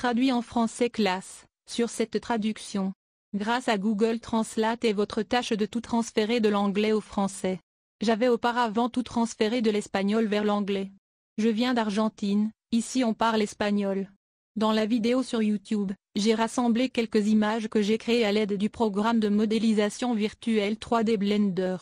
traduit en français classe, sur cette traduction. Grâce à Google Translate est votre tâche de tout transférer de l'anglais au français. J'avais auparavant tout transféré de l'espagnol vers l'anglais. Je viens d'Argentine, ici on parle espagnol. Dans la vidéo sur YouTube, j'ai rassemblé quelques images que j'ai créées à l'aide du programme de modélisation virtuelle 3D Blender.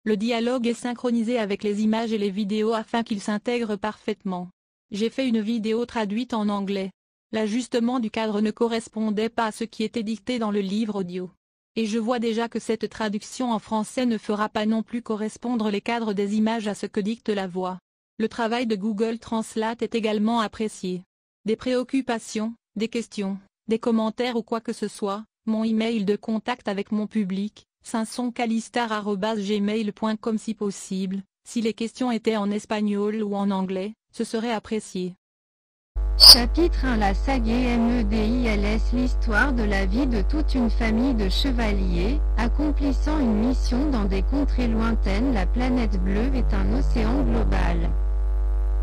Le dialogue est synchronisé avec les images et les vidéos afin qu'ils s'intègrent parfaitement. J'ai fait une vidéo traduite en anglais. L'ajustement du cadre ne correspondait pas à ce qui était dicté dans le livre audio. Et je vois déjà que cette traduction en français ne fera pas non plus correspondre les cadres des images à ce que dicte la voix. Le travail de Google Translate est également apprécié. Des préoccupations, des questions, des commentaires ou quoi que ce soit, mon email de contact avec mon public, simpsoncalistar@gmail.com si possible, si les questions étaient en espagnol ou en anglais, ce serait apprécié. Chapitre 1 La saga Medils, l'histoire de la vie de toute une famille de chevaliers, accomplissant une mission dans des contrées lointaines. La planète bleue est un océan global,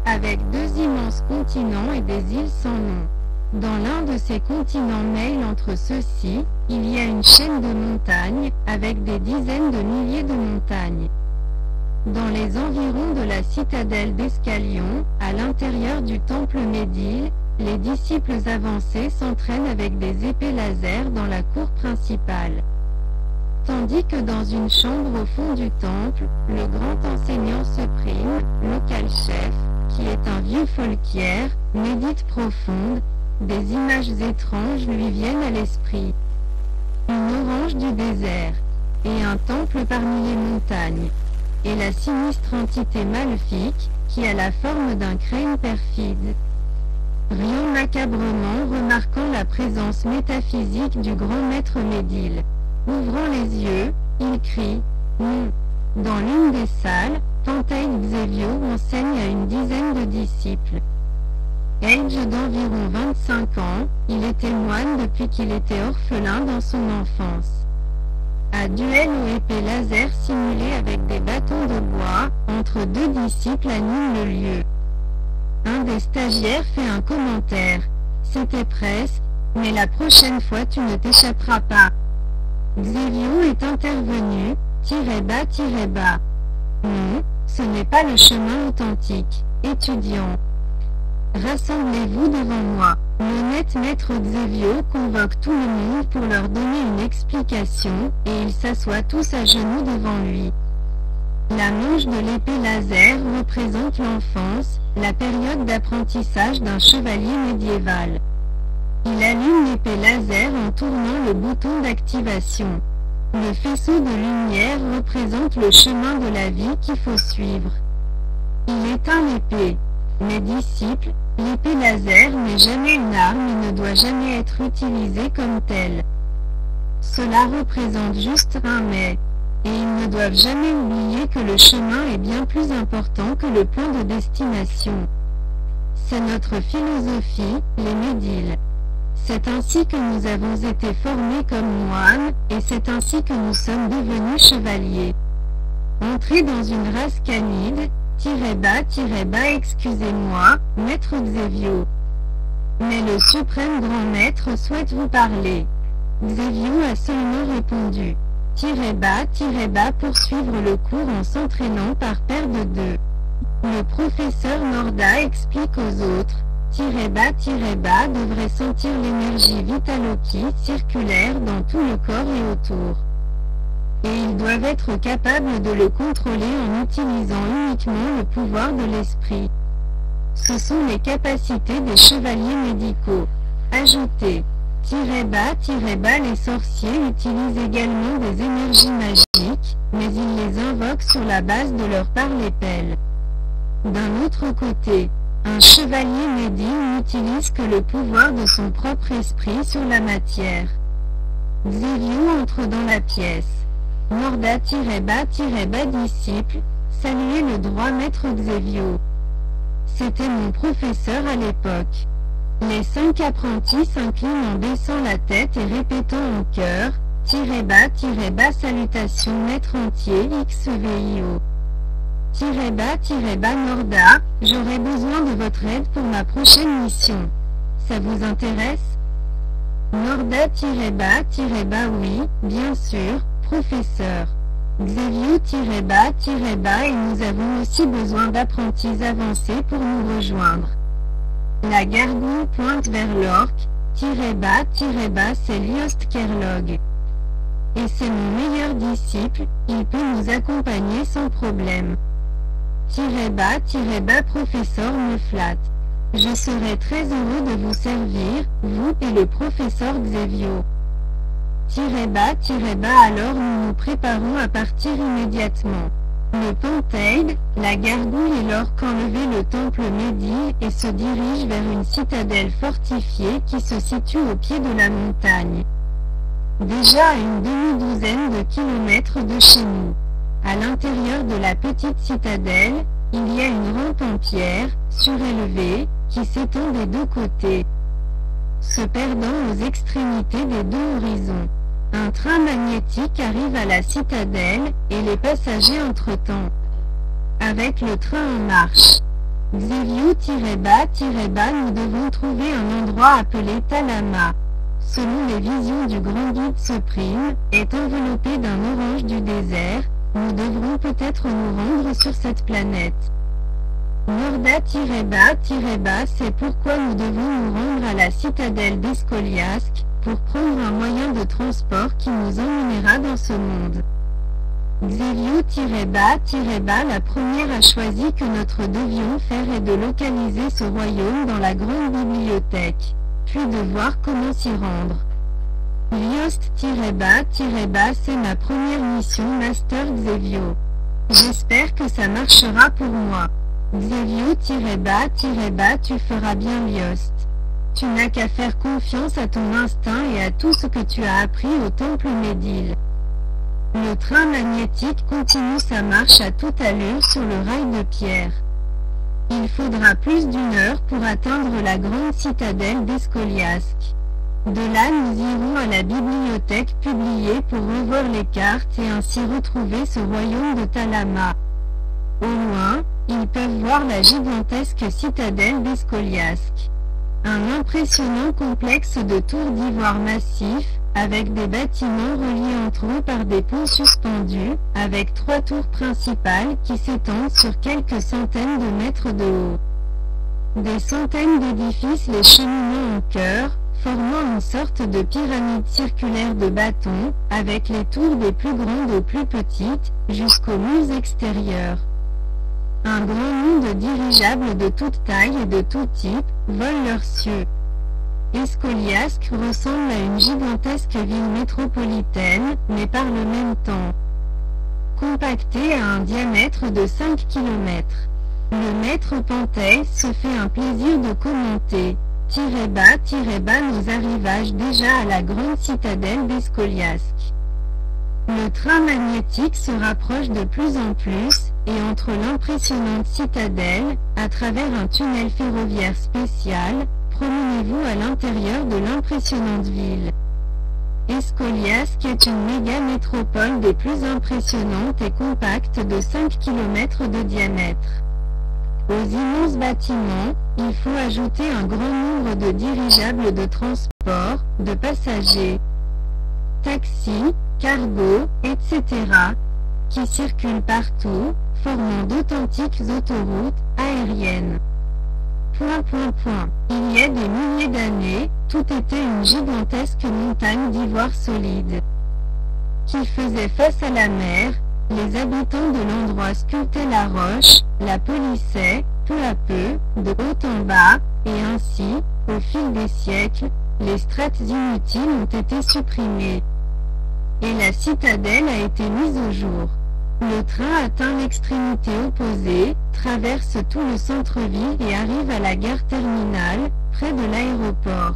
avec deux immenses continents et des îles sans nom. Dans l'un de ces continents mêle entre ceux-ci, il y a une chaîne de montagnes, avec des dizaines de milliers de montagnes. Dans les environs de la citadelle d'Escalion, à l'intérieur du temple Médil, les disciples avancés s'entraînent avec des épées laser dans la cour principale. Tandis que dans une chambre au fond du temple, le grand enseignant suprême, local chef, qui est un vieux folkière, médite profonde. Des images étranges lui viennent à l'esprit. Une orange du désert, et un temple parmi les montagnes, et la sinistre entité maléfique, qui a la forme d'un crâne perfide. Riant macabrement remarquant la présence métaphysique du grand maître Médil. Ouvrant les yeux, il crie « Non !» Dans l'une des salles, Pantheï Xevio enseigne à une dizaine de disciples. Âge d'environ 25 ans, il était moine depuis qu'il était orphelin dans son enfance. À duel aux épées laser simulées avec des bâtons de bois, entre deux disciples anime le lieu. Un des stagiaires fait un commentaire. C'était presque, mais la prochaine fois tu ne t'échapperas pas. Xevio est intervenu, _bas. Non, ce n'est pas le chemin authentique, étudiant. Rassemblez-vous devant moi. L'honnête maître Xevio convoque tout le monde pour leur donner une explication, et ils s'assoient tous à genoux devant lui. La manche de l'épée laser représente l'enfance, la période d'apprentissage d'un chevalier médiéval. Il allume l'épée laser en tournant le bouton d'activation. Le faisceau de lumière représente le chemin de la vie qu'il faut suivre. Il éteint l'épée. Mes disciples, l'épée laser n'est jamais une arme et ne doit jamais être utilisée comme telle. Cela représente juste un mais. Et ils ne doivent jamais oublier que le chemin est bien plus important que le point de destination. C'est notre philosophie, les Médils. C'est ainsi que nous avons été formés comme moines, et c'est ainsi que nous sommes devenus chevaliers. Entrez dans une race canide, _bas, excusez-moi, maître Xevio. Mais le suprême grand maître souhaite vous parler. Xevio a seulement répondu. _bas, poursuivre le cours en s'entraînant par paire de deux. Le professeur Norda explique aux autres. _bas devrait sentir l'énergie Vitaloki circulaire dans tout le corps et autour. Et ils doivent être capables de le contrôler en utilisant uniquement le pouvoir de l'esprit. Ce sont les capacités des chevaliers médicaux. Ajoutez. _bas, les sorciers utilisent également des énergies magiques, mais ils les invoquent sur la base de leur parler-pelle. D'un autre côté, un chevalier médil n'utilise que le pouvoir de son propre esprit sur la matière. Xevio entre dans la pièce. Norda _bas disciple, saluez le droit maître Xevio. C'était mon professeur à l'époque. Les 5 apprentis s'inclinent en baissant la tête et répétant en chœur, _bas, salutation maître entier XVIO. _bas Norda, j'aurai besoin de votre aide pour ma prochaine mission. Ça vous intéresse? Norda-bas, oui, bien sûr, professeur. Xavier-bas, et nous avons aussi besoin d'apprentis avancés pour nous rejoindre. La gargouille pointe vers l'orque-bas, c'est Liost Kerlog. Et c'est mon meilleur disciple, il peut nous accompagner sans problème. Professeur me flatte. Je serai très heureux de vous servir, vous et le professeur Xavier. Alors nous nous préparons à partir immédiatement. Le Pantheide, la gargouille et l'orque enlevé le temple médit et se dirigent vers une citadelle fortifiée qui se situe au pied de la montagne. Déjà à une demi-douzaine de kilomètres de chez nous. À l'intérieur de la petite citadelle, il y a une rampe en pierre, surélevée, qui s'étend des deux côtés, se perdant aux extrémités des deux horizons. Un train magnétique arrive à la citadelle, et les passagers entretemps. Avec le train en marche. Xavier-bas, nous devons trouver un endroit appelé Talama. Selon les visions du grand guide suprême, est enveloppé d'un orange du désert, nous devrons peut-être nous rendre sur cette planète. Norda-bas, c'est pourquoi nous devons nous rendre à la citadelle d'Eskoliask, pour prendre un moyen de transport qui nous emmènera dans ce monde. Xavier-bas, la première a choisi que notre devions faire est de localiser ce royaume dans la grande bibliothèque, puis de voir comment s'y rendre. Liost-bas, c'est ma première mission Master Xavier. J'espère que ça marchera pour moi. Xavier-bas, tu feras bien Liost. Tu n'as qu'à faire confiance à ton instinct et à tout ce que tu as appris au temple Médil. Le train magnétique continue sa marche à toute allure sur le rail de pierre. Il faudra plus d'une heure pour atteindre la grande citadelle d'Eskoliask. De là nous irons à la bibliothèque publiée pour revoir les cartes et ainsi retrouver ce royaume de Talama. Au loin, ils peuvent voir la gigantesque citadelle d'Eskoliask. Un impressionnant complexe de tours d'ivoire massifs, avec des bâtiments reliés entre eux par des ponts suspendus, avec 3 tours principales qui s'étendent sur quelques centaines de mètres de haut. Des centaines d'édifices les cheminant en chœur, formant une sorte de pyramide circulaire de bâtons, avec les tours des plus grandes aux plus petites, jusqu'aux murs extérieurs. Un grand nombre de dirigeables de toute taille et de tout type, volent leurs cieux. Eskoliask ressemble à une gigantesque ville métropolitaine, mais par le même temps compactée à un diamètre de 5 km. Le maître Pantheide se fait un plaisir de commenter. Bas, nos arrivages déjà à la grande citadelle d'Eskoliask. Le train magnétique se rapproche de plus en plus, et entre l'impressionnante citadelle, à travers un tunnel ferroviaire spécial, promenez-vous à l'intérieur de l'impressionnante ville. Eskoliask est une méga-métropole des plus impressionnantes et compactes de 5 km de diamètre. Aux immenses bâtiments, il faut ajouter un grand nombre de dirigeables de transport, de passagers, taxis, cargos, etc., qui circulent partout, formant d'authentiques autoroutes aériennes. Il y a des milliers d'années, tout était une gigantesque montagne d'ivoire solide, qui faisait face à la mer. Les habitants de l'endroit sculptaient la roche, la polissaient, peu à peu, de haut en bas, et ainsi, au fil des siècles, les strates inutiles ont été supprimées. Et la citadelle a été mise au jour. Le train atteint l'extrémité opposée, traverse tout le centre-ville et arrive à la gare terminale, près de l'aéroport.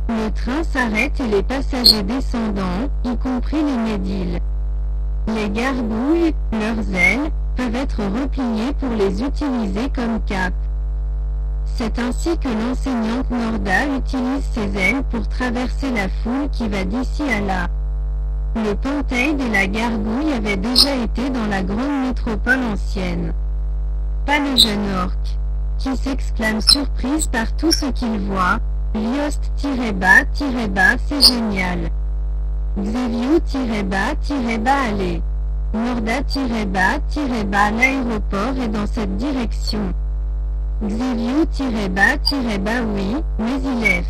Le train s'arrête et les passagers descendants, y compris les médiles. Les gargouilles, leurs ailes, peuvent être repliées pour les utiliser comme cape. C'est ainsi que l'enseignante Norda utilise ses ailes pour traverser la foule qui va d'ici à là. Le Pantheide et la gargouille avaient déjà été dans la grande métropole ancienne. Pas le jeune orque. qui s'exclame surprise par tout ce qu'il voit. Liost-bas, c'est génial. Xevio-bas, allez. Norda-bas, l'aéroport est dans cette direction. Xevio-bas, oui, mais il est.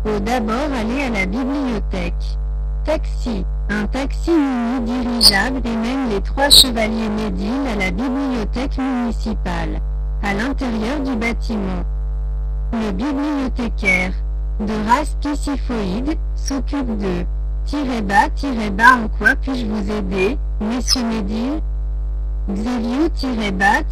Faut d'abord aller à la bibliothèque. Taxi. Un taxi mini dirigeable et mène les 3 chevaliers Médil à la bibliothèque municipale. À l'intérieur du bâtiment. Le bibliothécaire, de race pisciphoïde, s'occupe de -bas, en quoi puis-je vous aider, messieurs Médil? Xevio-bas,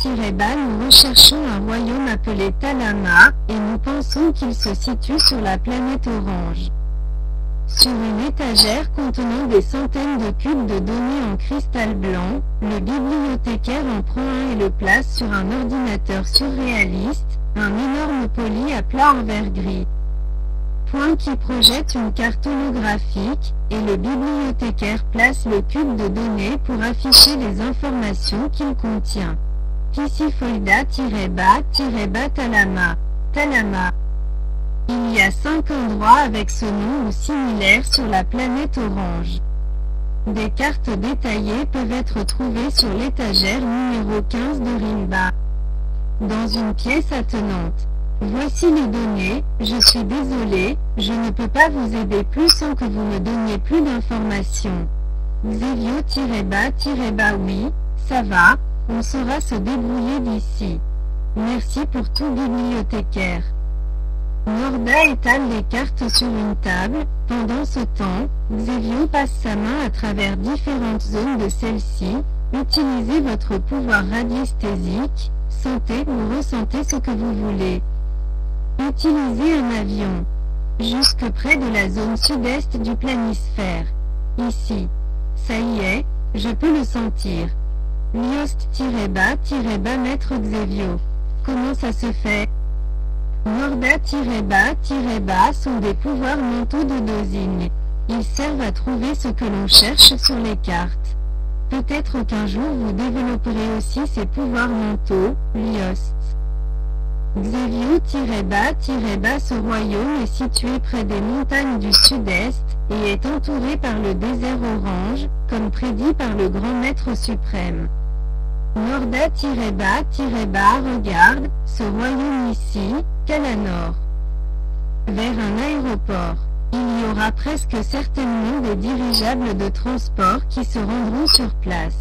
nous recherchons un royaume appelé Talama, et nous pensons qu'il se situe sur la planète Orange. Sur une étagère contenant des centaines de cubes de données en cristal blanc, le bibliothécaire en prend un et le place sur un ordinateur surréaliste, un énorme poli à plat en verre gris. Point qui projette une carte holographique, et le bibliothécaire place le cube de données pour afficher les informations qu'il contient. Pisciphoida-bas, Talama. Talama. Il y a 5 endroits avec ce nom ou similaire sur la planète Orange. Des cartes détaillées peuvent être trouvées sur l'étagère numéro 15 de Rimba. Dans une pièce attenante. Voici les données, je suis désolé, je ne peux pas vous aider plus sans que vous me donniez plus d'informations. Xevio-bas, oui, ça va, on saura se débrouiller d'ici. Merci pour tout bibliothécaire. Norda étale les cartes sur une table. Pendant ce temps, Xevio passe sa main à travers différentes zones de celle-ci. Utilisez votre pouvoir radiesthésique, sentez ou ressentez ce que vous voulez. Utilisez un avion. Jusque près de la zone sud-est du planisphère. Ici. Ça y est, je peux le sentir. Liost-bas, maître Xevio. Comment ça se fait? Norda-bas, sont des pouvoirs mentaux de dosing. Ils servent à trouver ce que l'on cherche sur les cartes. Peut-être qu'un jour vous développerez aussi ces pouvoirs mentaux, Liost. Xevio-bas, ce royaume est situé près des montagnes du sud-est, et est entouré par le désert orange, comme prédit par le grand maître suprême. Norda-bas, regarde, ce royaume ici, Kalanor. Vers un aéroport. Il y aura presque certainement des dirigeables de transport qui se rendront sur place.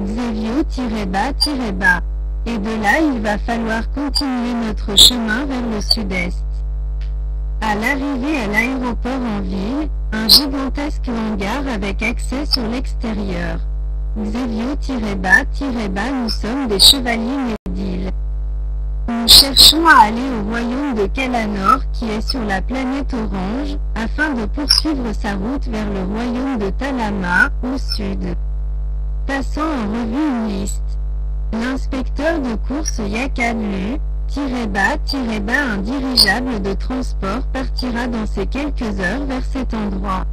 Xevio-bas. Et de là il va falloir continuer notre chemin vers le sud-est. À l'arrivée à l'aéroport en ville, un gigantesque hangar avec accès sur l'extérieur. Xevio-bas, nous sommes des chevaliers Médil. Nous cherchons à aller au royaume de Kalanor qui est sur la planète Orange, afin de poursuivre sa route vers le royaume de Talama, au sud. Passant en revue une liste. L'inspecteur de course Yakadlu, -bas, un dirigeable de transport partira dans ces quelques heures vers cet endroit.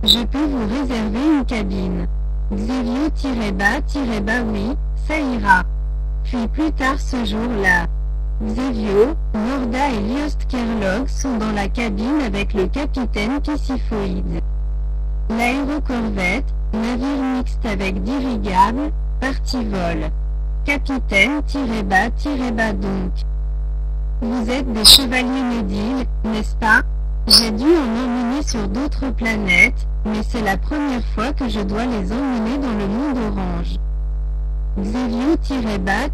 Je peux vous réserver une cabine. Xevio-bas, oui, ça ira. Puis plus tard ce jour-là, Xevio, Norda et Liost-Kerlog sont dans la cabine avec le capitaine Pisciphoïde. L'aérocorvette, navire mixte avec dirigeable, parti vol. Capitaine-bas, donc. Vous êtes des chevaliers Médil, n'est-ce pas? J'ai dû en emmener sur d'autres planètes, mais c'est la première fois que je dois les emmener dans le monde orange. Xevio-bas,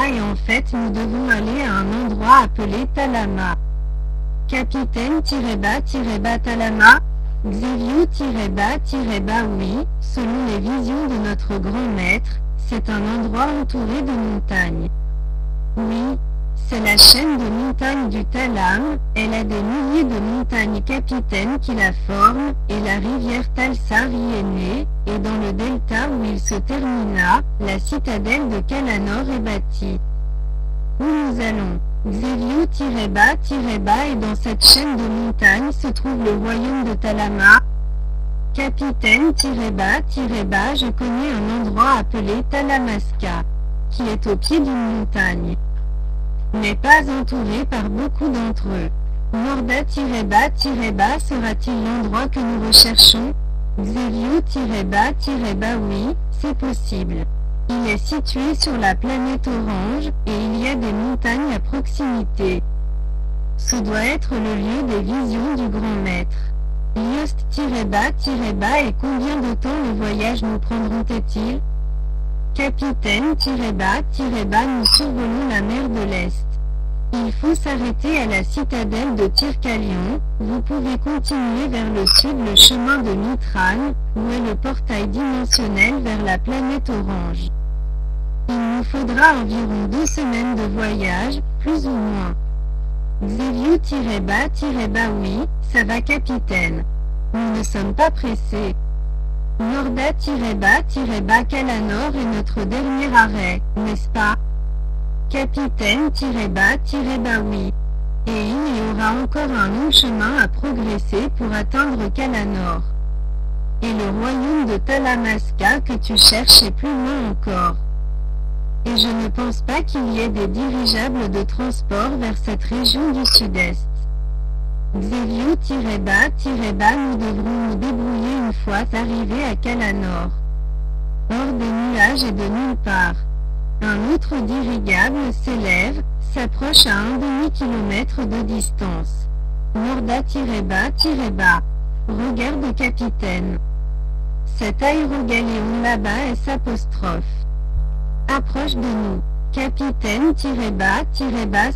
et en fait nous devons aller à un endroit appelé Talama. Capitaine-bas, Talama? Xevio-bas, oui, selon les visions de notre grand maître, c'est un endroit entouré de montagnes. Oui, c'est la chaîne de montagnes du Talam, elle a des milliers de montagnes capitaines qui la forment, et la rivière Talsar y est née, et dans le delta où il se termina, la citadelle de Kalanor est bâtie. Où nous allons? Xevio-bas, et dans cette chaîne de montagnes se trouve le royaume de Talama. Capitaine-bas, je connais un endroit appelé Talamaska, qui est au pied d'une montagne. mais pas entouré par beaucoup d'entre eux. Norda-bas sera-t-il l'endroit que nous recherchons? Xevio-bas oui, c'est possible. Il est situé sur la planète Orange, et il y a des montagnes à proximité. Ce doit être le lieu des visions du grand maître. Yost-bas et combien de temps le voyage nous prendront-ils? Capitaine-bas nous survolons la mer de l'Est. Il faut s'arrêter à la citadelle de Tircalion. Vous pouvez continuer vers le sud le chemin de Mitran, où est le portail dimensionnel vers la planète Orange. Il nous faudra environ 2 semaines de voyage, plus ou moins. Xevio-bas oui, ça va capitaine. Nous ne sommes pas pressés. Norda-bas Kalanor est notre dernier arrêt, n'est-ce pas? Capitaine-bas oui. Et il y aura encore un long chemin à progresser pour atteindre Kalanor. Et le royaume de Talamasca que tu cherches est plus loin encore. Et je ne pense pas qu'il y ait des dirigeables de transport vers cette région du sud-est. Xevio-bas nous devrons nous débrouiller une fois arrivés à Kalanor. Hors des nuages et de nulle part. Un autre dirigeable s'élève, s'approche à un demi-kilomètre de distance. Norda-bas. Regarde capitaine. Cet aérogaléon là-bas est s'apostrophe. Approche de nous. Capitaine-bas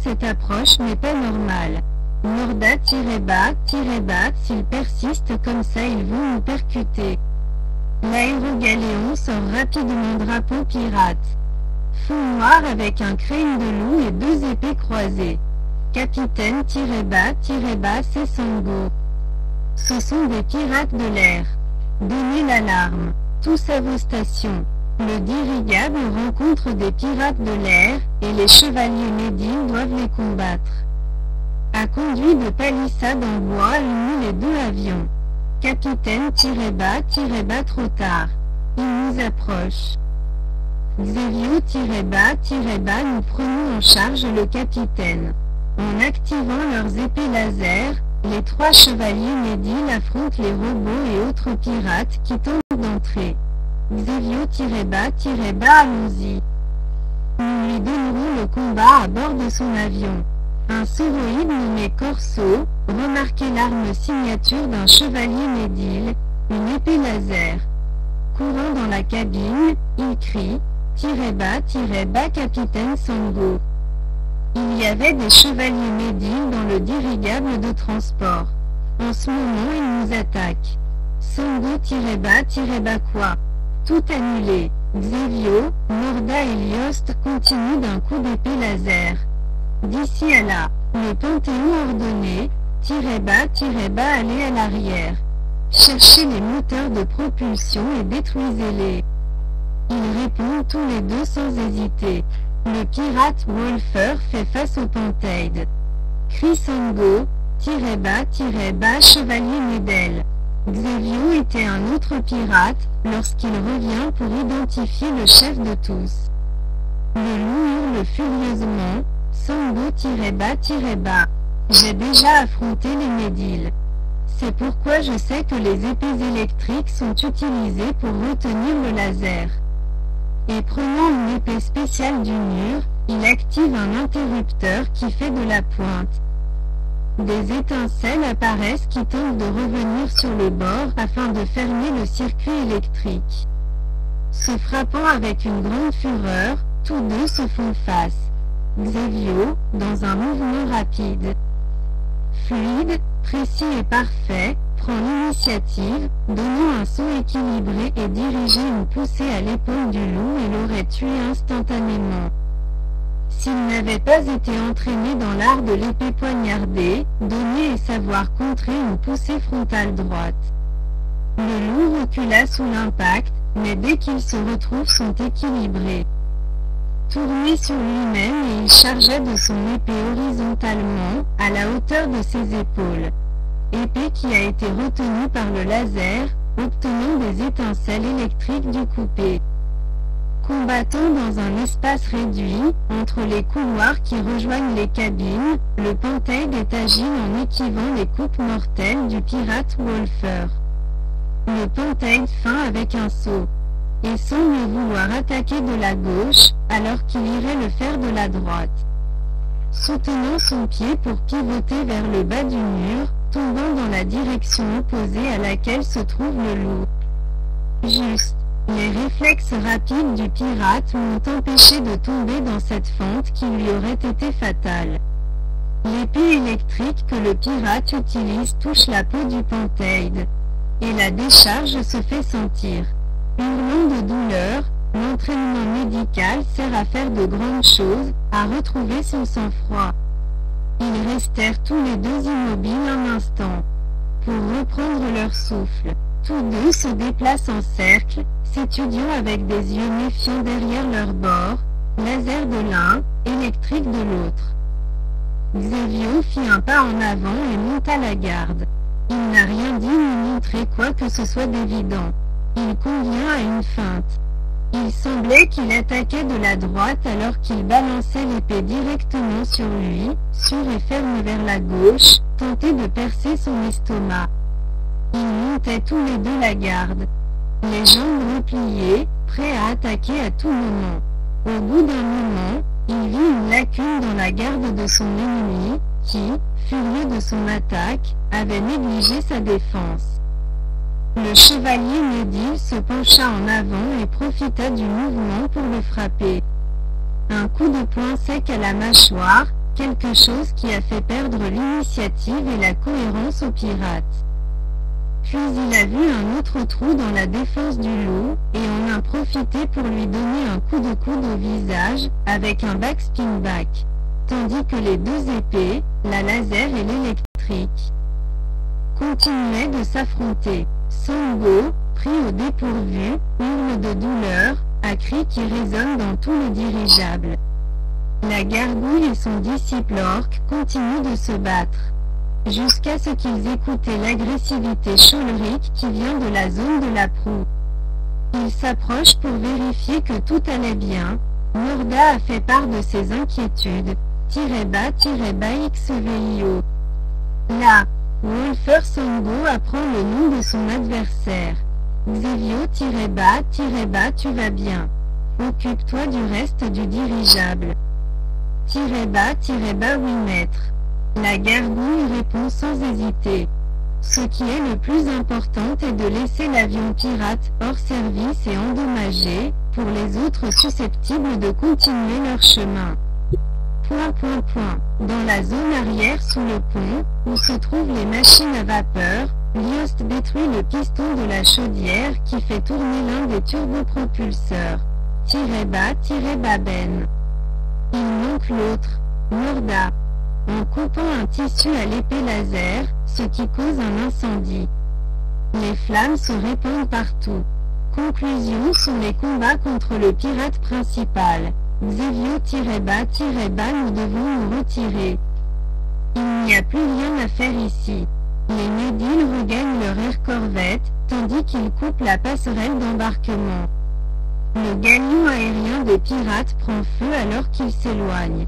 cette approche n'est pas normale. Norda-bas, s'ils persistent comme ça ils vont nous percuter. L'aérogaléon sort rapidement drapeau pirate. Fond noir avec un crâne de loup et 2 épées croisées. Capitaine-bas, c'est Sango. Ce sont des pirates de l'air. Donnez l'alarme. Tous à vos stations. Le dirigeable rencontre des pirates de l'air, et les chevaliers médines doivent les combattre. A conduit de palissades en bois unis les 2 avions. Capitaine-bas, trop tard. Il nous approche. Xevio-bas, nous prenons en charge le capitaine. En activant leurs épées laser, les 3 chevaliers médines affrontent les robots et autres pirates qui tentent d'entrer. Xevio-bas, allons-y. Nous lui donnerons le combat à bord de son avion. Un sauroïde nommé Corso, remarquez l'arme signature d'un chevalier médile, une épée laser. Courant dans la cabine, il crie "bas, capitaine Sango." Il y avait des chevaliers médiles dans le dirigeable de transport. En ce moment ils nous attaquent. Sango-bas, quoi? Tout annulé. Xevio, Norda et Liost continuent d'un coup d'épée laser. D'ici à là, le Panthéon ordonné, "bas, allez à l'arrière. Cherchez les moteurs de propulsion et détruisez-les." Ils répondent tous les 2 sans hésiter. Le pirate Wolfer fait face au Pantheide. Crie Sango, "bas, chevalier Medel." Xevio était un autre pirate, lorsqu'il revient pour identifier le chef de tous. Le loup hurle furieusement, Sango-bas, j'ai déjà affronté les médiles. C'est pourquoi je sais que les épées électriques sont utilisées pour retenir le laser. Et prenant une épée spéciale du mur, il active un interrupteur qui fait de la pointe. Des étincelles apparaissent qui tentent de revenir sur le bord afin de fermer le circuit électrique. Se frappant avec une grande fureur, tous 2 se font face. Xevio, dans un mouvement rapide, fluide, précis et parfait, prend l'initiative, donnant un saut équilibré et dirigeant une poussée à l'épaule du loup et l'aurait tué instantanément. S'il n'avait pas été entraîné dans l'art de l'épée poignardée, donner et savoir contrer une poussée frontale droite. Le loup recula sous l'impact, mais dès qu'il se retrouve sont équilibrés. Tourné sur lui-même et il chargea de son épée horizontalement, à la hauteur de ses épaules. Épée qui a été retenue par le laser, obtenant des étincelles électriques du coupé. Combattant dans un espace réduit, entre les couloirs qui rejoignent les cabines, le Panthéide est agile en esquivant les coupes mortelles du pirate Wolfer. Le Panthéide feint avec un saut, et semble vouloir attaquer de la gauche, alors qu'il irait le faire de la droite. Soutenant son pied pour pivoter vers le bas du mur, tombant dans la direction opposée à laquelle se trouve le loup. Juste. Les réflexes rapides du pirate l'ont empêché de tomber dans cette fente qui lui aurait été fatale. L'épée électrique que le pirate utilise touche la peau du Panthéide, et la décharge se fait sentir. Hurlant de douleur, l'entraînement médical sert à faire de grandes choses, à retrouver son sang-froid. Ils restèrent tous les deux immobiles un instant, pour reprendre leur souffle. Tous deux se déplacent en cercle, s'étudiant avec des yeux méfiants derrière leur bord, laser de l'un, électrique de l'autre. Xavier fit un pas en avant et monta la garde. Il n'a rien dit ni montré quoi que ce soit d'évident. Il convient à une feinte. Il semblait qu'il attaquait de la droite alors qu'il balançait l'épée directement sur lui, sûr et ferme vers la gauche, tentait de percer son estomac. Ils montaient tous les deux la garde, les jambes repliées, prêts à attaquer à tout moment. Au bout d'un moment, il vit une lacune dans la garde de son ennemi, qui, furieux de son attaque, avait négligé sa défense. Le chevalier Médil se pencha en avant et profita du mouvement pour le frapper. Un coup de poing sec à la mâchoire, quelque chose qui a fait perdre l'initiative et la cohérence au pirate. Puis il a vu un autre trou dans la défense du loup, et en a profité pour lui donner un coup de coude au visage, avec un backspin back. Tandis que les deux épées, la laser et l'électrique, continuaient de s'affronter. Sango, pris au dépourvu, hurle de douleur, à cris qui résonnent dans tout le dirigeable. La gargouille et son disciple orc continuent de se battre, jusqu'à ce qu'ils écoutaient l'agressivité cholérique qui vient de la zone de la proue. Ils s'approchent pour vérifier que tout allait bien. Morda a fait part de ses inquiétudes. -bas XVIO. Là, Wolfer Sango apprend le nom de son adversaire. Xevio-bas, tu vas bien. Occupe-toi du reste du dirigeable. -bas, oui maître. La gargouille répond sans hésiter. Ce qui est le plus important est de laisser l'avion pirate hors service et endommagé, pour les autres susceptibles de continuer leur chemin. Dans la zone arrière sous le pont, où se trouvent les machines à vapeur, Liost détruit le piston de la chaudière qui fait tourner l'un des turbopropulseurs. -bas Ben. Il manque l'autre, Morda, en coupant un tissu à l'épée laser, ce qui cause un incendie. Les flammes se répandent partout. Conclusion sont les combats contre le pirate principal. Xevio-bas, nous devons nous retirer. Il n'y a plus rien à faire ici. Les Médil regagnent leur air corvette, tandis qu'ils coupent la passerelle d'embarquement. Le galion aérien des pirates prend feu alors qu'il s'éloigne,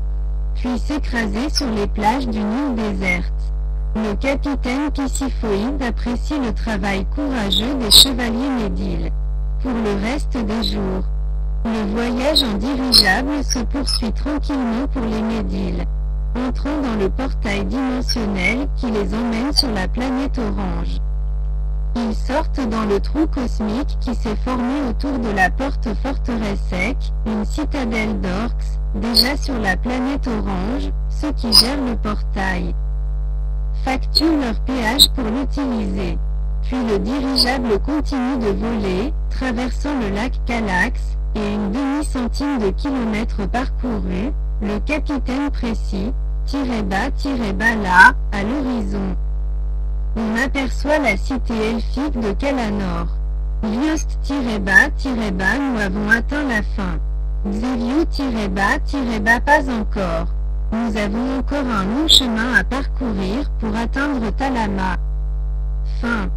puis s'écraser sur les plages d'une île déserte. Le capitaine Pisciphoïde apprécie le travail courageux des chevaliers Médil. Pour le reste des jours, le voyage en dirigeable se poursuit tranquillement pour les Médil, entrant dans le portail dimensionnel qui les emmène sur la planète Orange. Ils sortent dans le trou cosmique qui s'est formé autour de la porte forteresse sec, une citadelle d'orcs, déjà sur la planète Orange, ceux qui gèrent le portail facturent leur péage pour l'utiliser. Puis le dirigeable continue de voler, traversant le lac Calax, et une demi-centime de kilomètre parcouru, le capitaine précis, -bas là, à l'horizon. On aperçoit la cité elfique de Kalanor. Liost-bas, nous avons atteint la fin. Xevio-bas, pas encore. Nous avons encore un long chemin à parcourir pour atteindre Talama. Fin.